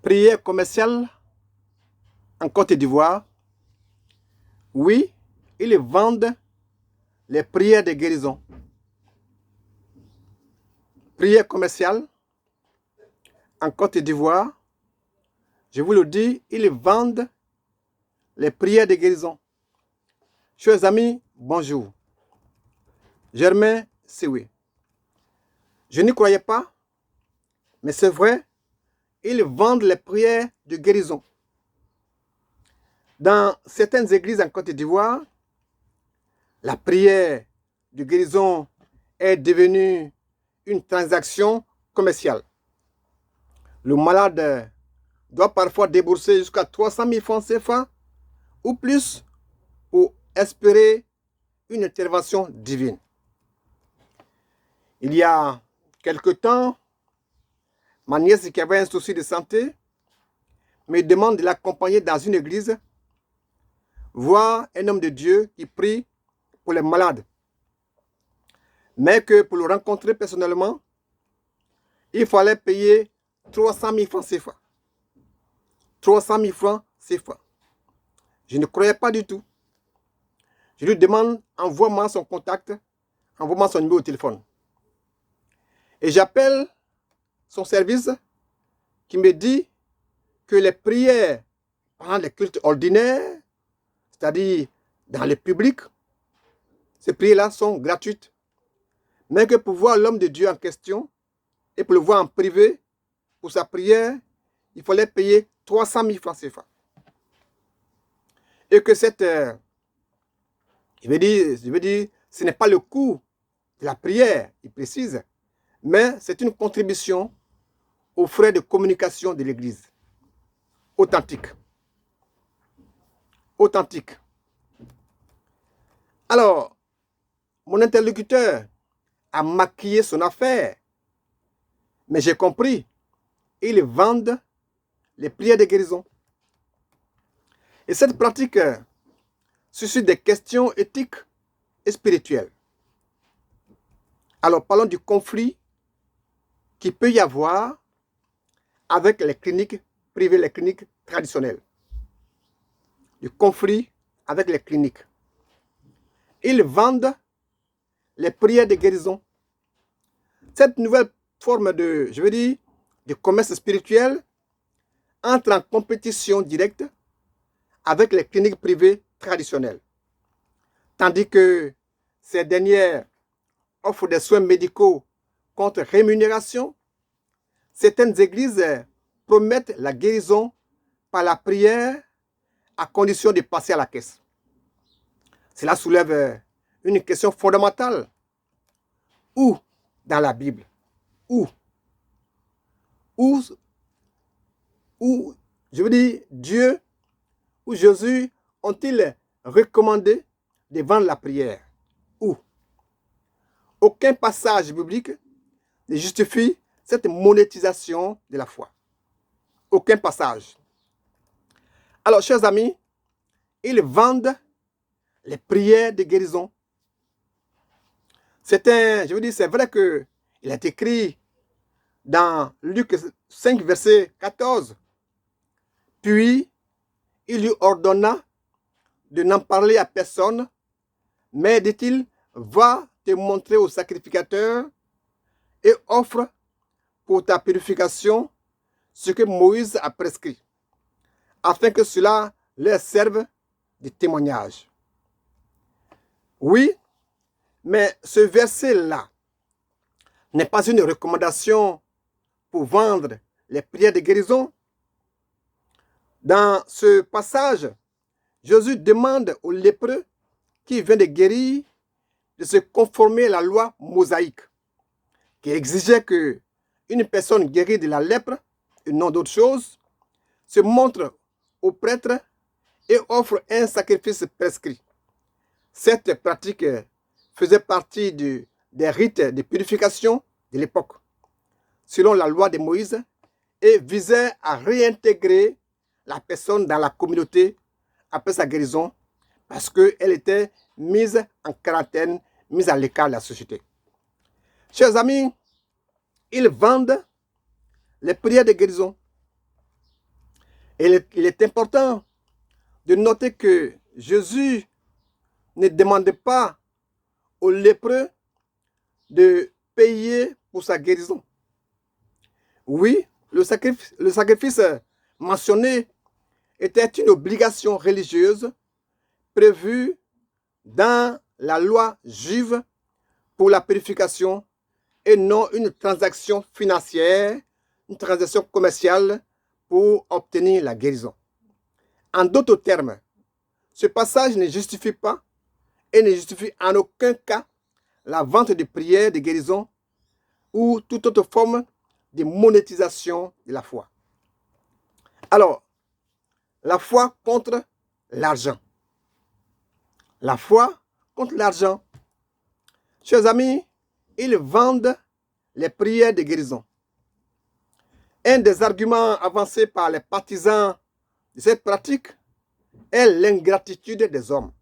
Prière commerciale en Côte d'Ivoire. Oui, ils vendent les prières de guérison. Prière commerciale en Côte d'Ivoire. Je vous le dis, ils vendent les prières de guérison. Chers amis, bonjour. Germain Siwi. Je n'y croyais pas, mais c'est vrai, ils vendent les prières de guérison. Dans certaines églises en Côte d'Ivoire, la prière de guérison est devenue une transaction commerciale. Le malade doit parfois débourser jusqu'à 300 000 francs CFA ou plus pour espérer une intervention divine. Il y a quelque temps, ma nièce qui avait un souci de santé me demande de l'accompagner dans une église, voir un homme de Dieu qui prie pour les malades. Mais que pour le rencontrer personnellement, il fallait payer 300 000 francs CFA. 300 000 francs CFA. Je ne croyais pas du tout. Je lui demande, envoie-moi son contact, envoie-moi son numéro de téléphone. Et j'appelle son service qui me dit que les prières pendant les cultes ordinaires, c'est-à-dire dans le public, ces prières-là sont gratuites. Mais que pour voir l'homme de Dieu en question et pour le voir en privé, pour sa prière, il fallait payer 300 000 francs CFA. Et que cette... je veux dire, ce n'est pas le coût de la prière, il précise, mais c'est une contribution aux frais de communication de l'Église. Authentique. Authentique. Alors, mon interlocuteur a maquillé son affaire, mais j'ai compris, ils vendent les prières de guérison. Et cette pratique suscite des questions éthiques et spirituelles. Alors, parlons du conflit qu'il peut y avoir avec les cliniques privées, les cliniques traditionnelles. Du conflit avec les cliniques. Ils vendent les prières de guérison. Cette nouvelle forme de, je veux dire, de commerce spirituel entre en compétition directe avec les cliniques privées traditionnelles. Tandis que ces dernières offrent des soins médicaux contre rémunération, certaines églises promettent la guérison par la prière à condition de passer à la caisse. Cela soulève une question fondamentale. Où dans la Bible, où, je veux dire, Dieu ou Jésus ont-ils recommandé de vendre la prière? Où? Aucun passage biblique ne justifie cette monétisation de la foi. Aucun passage. Alors, chers amis, ils vendent les prières de guérison. C'est vrai qu'il est écrit dans Luc 5, verset 14. Puis, il lui ordonna de n'en parler à personne, mais, dit-il, va te montrer au sacrificateur et offre pour ta purification ce que Moïse a prescrit, afin que cela leur serve de témoignage. Oui, mais ce verset-là n'est pas une recommandation pour vendre les prières de guérison. Dans ce passage, Jésus demande aux lépreux qui vient de guérir de se conformer à la loi mosaïque, qui exigeait qu'une personne guérie de la lèpre, et non d'autre chose, se montre au prêtre et offre un sacrifice prescrit. Cette pratique faisait partie des rites de purification de l'époque, selon la loi de Moïse, et visait à réintégrer la personne dans la communauté après sa guérison, parce qu'elle était mise en quarantaine, mise à l'écart de la société. Chers amis, ils vendent les prières de guérison. Et il est important de noter que Jésus ne demandait pas aux lépreux de payer pour sa guérison. Oui, le sacrifice mentionné était une obligation religieuse prévue dans la loi juive pour la purification et non une transaction financière, une transaction commerciale pour obtenir la guérison. En d'autres termes, ce passage ne justifie pas et ne justifie en aucun cas la vente de prières de guérison ou toute autre forme de monétisation de la foi. Alors, la foi contre l'argent. La foi contre l'argent. Chers amis, ils vendent les prières de guérison. Un des arguments avancés par les partisans de cette pratique est l'ingratitude des hommes.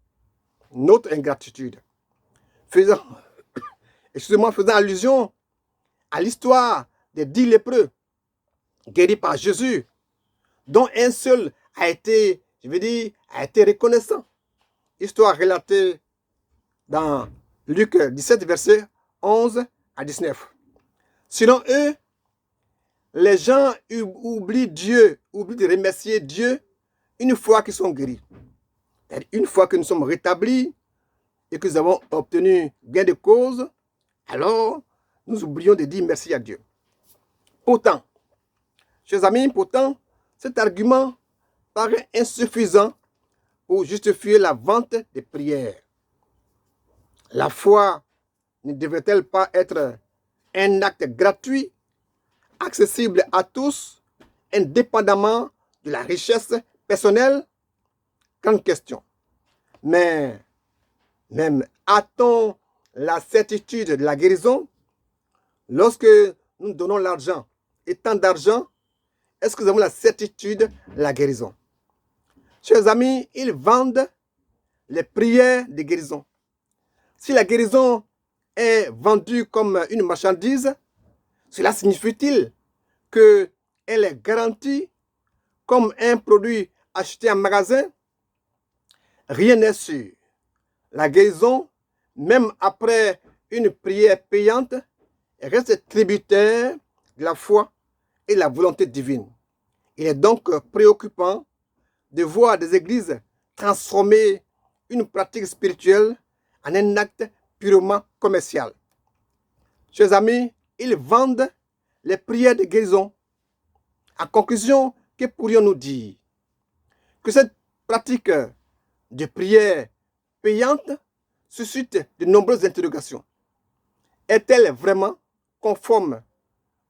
Notre ingratitude. Faisant allusion à l'histoire des 10 lépreux guéris par Jésus, dont un seul a été reconnaissant. Histoire relatée dans Luc 17, versets 11 à 19. Selon eux, les gens oublient de remercier Dieu une fois qu'ils sont guéris. Une fois que nous sommes rétablis et que nous avons obtenu gain de cause, alors nous oublions de dire merci à Dieu. Pourtant, chers amis, cet argument paraît insuffisant pour justifier la vente des prières. La foi ne devrait-elle pas être un acte gratuit, accessible à tous, indépendamment de la richesse personnelle? Grande question. Mais même a-t-on la certitude de la guérison lorsque nous donnons l'argent et tant d'argent? Est-ce que nous avons la certitude de la guérison? Chers amis, ils vendent les prières de guérison. Si la guérison est vendue comme une marchandise, cela signifie-t-il qu'elle est garantie comme un produit acheté en magasin? Rien n'est sûr. La guérison, même après une prière payante, reste tributaire de la foi et de la volonté divine. Il est donc préoccupant de voir des églises transformer une pratique spirituelle en un acte purement commercial. Chers amis, ils vendent les prières de guérison. En conclusion, que pourrions-nous dire? Que cette pratique de prière payante suscite de nombreuses interrogations. Est-elle vraiment conforme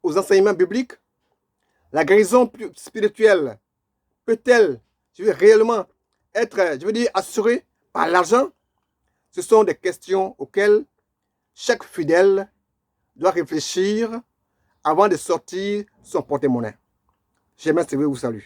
aux enseignements bibliques? La guérison spirituelle peut-elle réellement être, assurée par l'argent? Ce sont des questions auxquelles chaque fidèle doit réfléchir avant de sortir son porte-monnaie. J'aimerais vous saluer.